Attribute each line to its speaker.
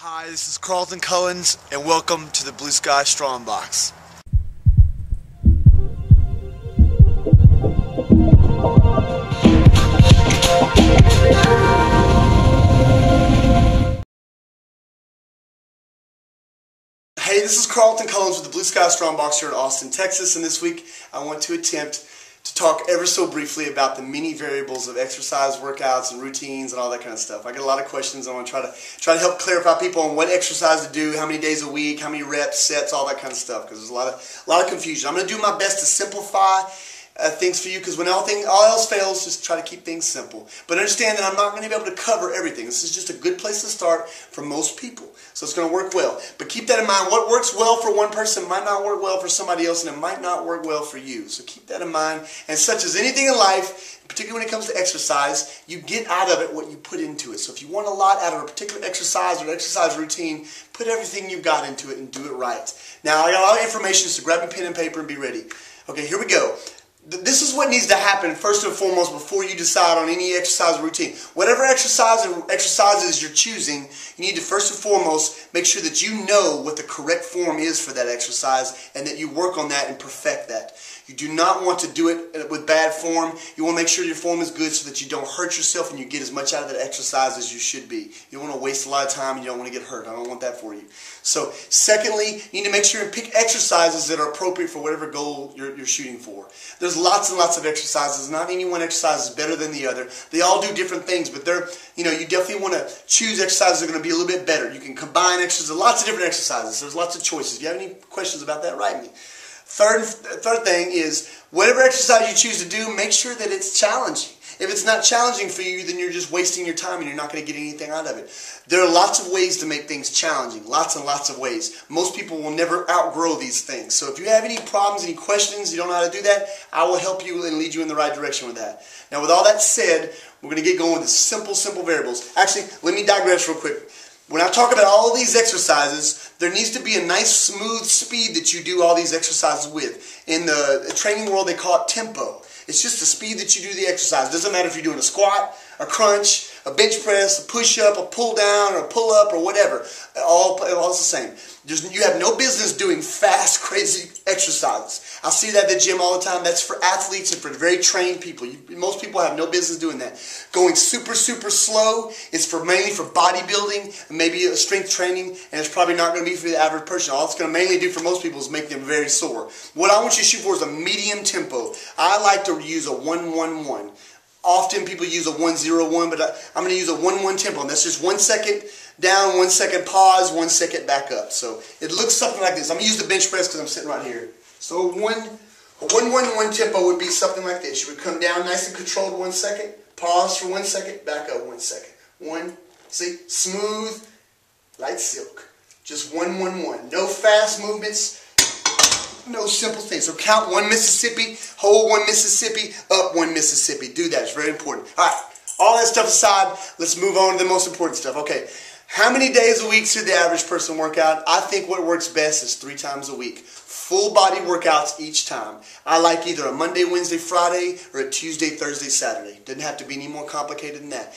Speaker 1: Hi, this is Carlton Cullins, and welcome to the Blue Sky Strongbox. Hey, this is Carlton Cullins with the Blue Sky Strongbox here in Austin, Texas, and this week I want to attempt to talk ever so briefly about the many variables of exercise, workouts, and routines, and all that kind of stuff. I get a lot of questions. I want to try to help clarify people on what exercise to do, how many days a week, how many reps, sets, all that kind of stuff, because there's a lot of confusion. I'm going to do my best to simplify things for you, because when all else fails, just try to keep things simple. But understand that I'm not going to be able to cover everything. This is just a good place to start for most people. So it's going to work well. But keep that in mind. What works well for one person might not work well for somebody else, and it might not work well for you. So keep that in mind. And such as anything in life, particularly when it comes to exercise, you get out of it what you put into it. So if you want a lot out of a particular exercise or exercise routine, put everything you've got into it and do it right. Now, I got a lot of information, so grab a pen and paper and be ready. Okay, here we go. This is what needs to happen first and foremost before you decide on any exercise routine. Whatever exercises you're choosing, you need to first and foremost make sure that you know what the correct form is for that exercise and that you work on that and perfect that. You do not want to do it with bad form. You want to make sure your form is good so that you don't hurt yourself and you get as much out of that exercise as you should be. You don't want to waste a lot of time and you don't want to get hurt. I don't want that for you. So, secondly, you need to make sure and pick exercises that are appropriate for whatever goal you're shooting for. There's lots and lots of exercises. Not any one exercise is better than the other. They all do different things, but you definitely want to choose exercises that are going to be a little bit better. You can combine exercises, lots of different exercises. There's lots of choices. If you have any questions about that, write me. Third thing is, whatever exercise you choose to do, make sure that it's challenging. If it's not challenging for you, then you're just wasting your time and you're not going to get anything out of it. There are lots of ways to make things challenging, lots and lots of ways. Most people will never outgrow these things. So if you have any problems, any questions, you don't know how to do that, I will help you and lead you in the right direction with that. Now, with all that said, we're going to get going with the simple variables. Actually, let me digress real quick. When I talk about all of these exercises, there needs to be a nice smooth speed that you do all these exercises with. In the training world, they call it tempo. It's just the speed that you do the exercise. It doesn't matter if you're doing a squat, a crunch, a bench press, a push-up, a pull-down, or a pull-up, or whatever. All the same. You have no business doing fast, crazy exercises. I see that at the gym all the time. That's for athletes and for very trained people. Most people have no business doing that. Going super slow is mainly for bodybuilding, maybe strength training, and it's probably not going to be for the average person. All it's going to mainly do for most people is make them very sore. What I want you to shoot for is a medium tempo. I like to use a 1-1-1. Often people use a 1-0-1, but I'm going to use a 1-1 tempo, and that's just 1 second down, 1 second pause, 1 second back up. So it looks something like this. I'm going to use the bench press because I'm sitting right here. So a 1-1-1 tempo would be something like this. You would come down nice and controlled 1 second, pause for 1 second, back up 1 second. See, smooth, like silk. Just 1-1-1. No fast movements. No simple things. So count 1 Mississippi, hold 1 Mississippi, up 1 Mississippi. Do that. It's very important. All right. All that stuff aside, let's move on to the most important stuff. Okay. How many days a week should the average person work out? I think what works best is 3 times a week. Full body workouts each time. I like either a Monday, Wednesday, Friday, or a Tuesday, Thursday, Saturday. Doesn't have to be any more complicated than that.